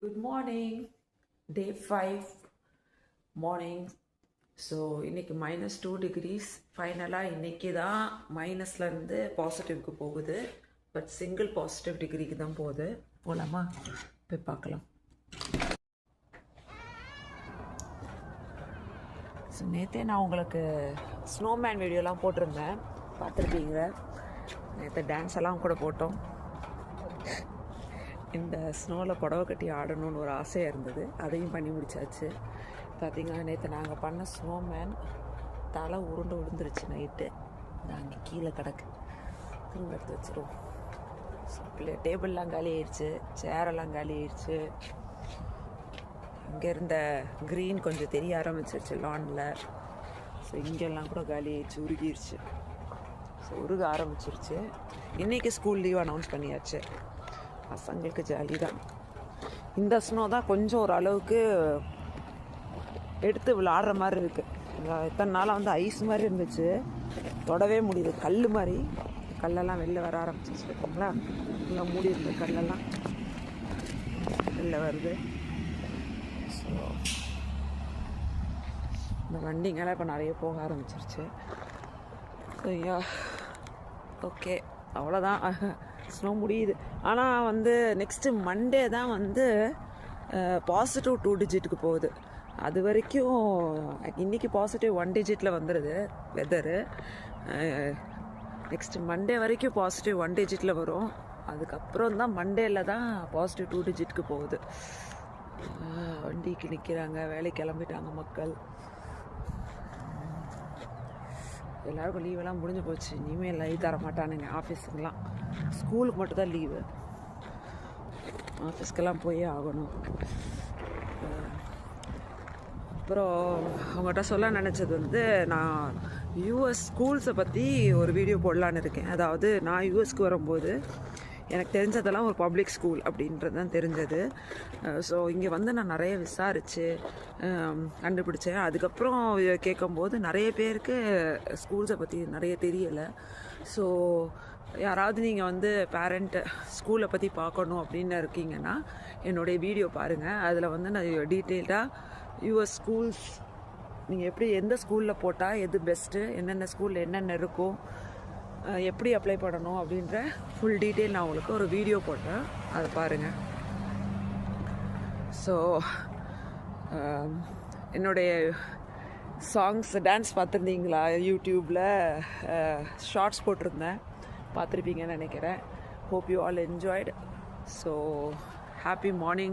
Good morning, day 5 morning. So இன்றைக்கி -2 degrees. ஃபைனலாக இன்றைக்கி தான் மைனஸ்லேருந்து பாசிட்டிவ்க்கு போகுது. பட் சிங்கிள் பாசிட்டிவ் டிகிரிக்கு தான் போகுது. போகலாமா? போய் பார்க்கலாம். ஸோ நேற்றே நான் உங்களுக்கு ஸ்னோமேன் வீடியோலாம் போட்டிருந்தேன், பார்த்துருப்பீங்க. நேற்று டான்ஸ் எல்லாம் கூட போட்டோம். இந்த ஸ்னோவில் புடவை கட்டி ஆடணும்னு ஒரு ஆசையாக இருந்தது, அதையும் பண்ணி முடிச்சாச்சு. பார்த்திங்கன்னா நேற்று நாங்கள் பண்ண ஸ்னோமேன் தலை உருண்டு விழுந்துருச்சு நைட்டு. அங்கே கீழே கிடக்கு, திரும்ப எடுத்து வச்சிருவோம். டேபிள்லாம் காலி ஆயிடுச்சு, சேரெல்லாம் காலி ஆயிடுச்சு. இங்கே இருந்த க்ரீன் கொஞ்சம் தெரிய ஆரம்பிச்சிருச்சு லானில். ஸோ இங்கெல்லாம் கூட காலி ஆயிடுச்சு, உருகிடுச்சு. ஸோ உருக ஆரம்பிச்சிருச்சு. இன்றைக்கி ஸ்கூல் லீவ் அனௌன்ஸ் பண்ணியாச்சு. பசங்களுக்கு ஜாலி தான். இந்த ஸ்னோ தான் கொஞ்சம் ஓரளவுக்கு எடுத்து விளாடுற மாதிரி இருக்குது. இத்தனை நாளாக வந்து ஐஸ் மாதிரி இருந்துச்சு, தொடவே முடியுது. கல் மாதிரி கல்லெல்லாம் வெளில வர ஆரம்பிச்சிச்சு. பார்த்தீங்களா? இங்கே மூடி இருந்த கல்லெல்லாம் வெளில வருது. ஸோ இந்த வண்டிங்கெல்லாம் இப்போ நிறைய போக ஆரம்பிச்சிருச்சு. ஐயா, ஓகே, அவ்வளோதான். ஸ்னோ முடியுது. ஆனால் வந்து நெக்ஸ்ட்டு மண்டே தான் வந்து பாசிட்டிவ் 2 டிஜிட்டுக்கு போகுது. அது வரைக்கும் இன்றைக்கி பாசிட்டிவ் 1 டிஜிட்டில் வந்துடுது வெதரு. நெக்ஸ்ட்டு மண்டே வரைக்கும் பாசிட்டிவ் 1 டிஜிட்டில் வரும். அதுக்கப்புறம் தான் மண்டேயில் தான் பாசிட்டிவ் 2 டிஜிட்டுக்கு போகுது. வண்டிக்கு நிற்கிறாங்க, வேலைக்கு கிளம்பிட்டாங்க மக்கள். எல்லாருக்கும் லீவெல்லாம் முடிஞ்சு போச்சு. இனிமேல் லீவ் தர மாட்டானுங்க ஆஃபீஸுக்கெலாம். ஸ்கூலுக்கு மட்டும்தான் லீவு, ஆஃபீஸ்க்கெல்லாம் போயே ஆகணும். அப்புறம் அவங்ககிட்ட சொல்ல நினச்சது வந்து, நான் யூஎஸ் ஸ்கூல்ஸை பற்றி ஒரு வீடியோ போடலான்னு இருக்கேன். அதாவது நான் யூஎஸ்க்கு வரும்போது எனக்கு தெரிஞ்சதெல்லாம் ஒரு பப்ளிக் ஸ்கூல் அப்படின்றது தான் தெரிஞ்சது. ஸோ இங்கே வந்து நான் நிறைய விசாரித்து கண்டுபிடிச்சேன். அதுக்கப்புறம் கேட்கும்போது நிறைய பேருக்கு ஸ்கூல்ஸை பற்றி நிறைய தெரியலை. ஸோ யாராவது நீங்கள் வந்து பேரண்ட்டு ஸ்கூலை பற்றி பார்க்கணும் அப்படின்னு இருக்கீங்கன்னா என்னுடைய வீடியோ பாருங்கள். அதில் வந்து நான் டீட்டெயில்டாக யூஎஸ் ஸ்கூல்ஸ் நீங்கள் எப்படி எந்த ஸ்கூலில் போட்டால் எது பெஸ்ட்டு, என்னென்ன ஸ்கூலில் என்னென்ன இருக்கும், எப்படி அப்ளை பண்ணணும் அப்படின்ற ஃபுல் டீட்டெயில் நான் உங்களுக்கு ஒரு வீடியோ போட்டேன், அதை பாருங்கள். ஸோ என்னுடைய சாங்ஸ் டான்ஸ் பார்த்துருந்தீங்களா? யூடியூப்பில் ஷார்ட்ஸ் போட்டிருந்தேன், பார்த்துருப்பீங்கன்னு நினைக்கிறேன். Hope you all enjoyed. So happy morning.